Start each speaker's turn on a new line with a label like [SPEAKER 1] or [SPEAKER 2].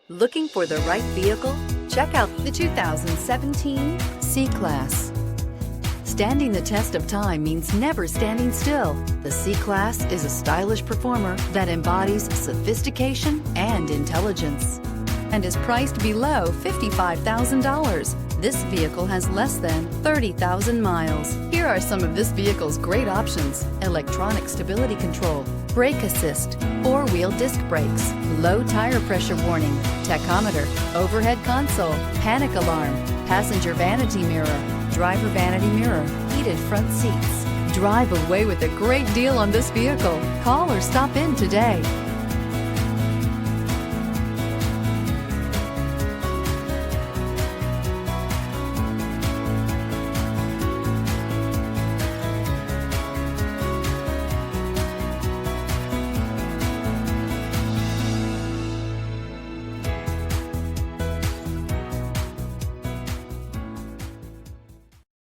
[SPEAKER 1] Looking for the right vehicle? Check out the 2017 C-Class. Standing the test of time means never standing still. The C-Class is a stylish performer that embodies sophistication and intelligence and is priced below $55,000. This vehicle has less than 30,000 miles. Here are some of this vehicle's great options: electronic stability control, brake assist, four-wheel disc brakes, low tire pressure warning, tachometer, overhead console, panic alarm, passenger vanity mirror, driver vanity mirror, heated front seats. Drive away with a great deal on this vehicle. Call or stop in today.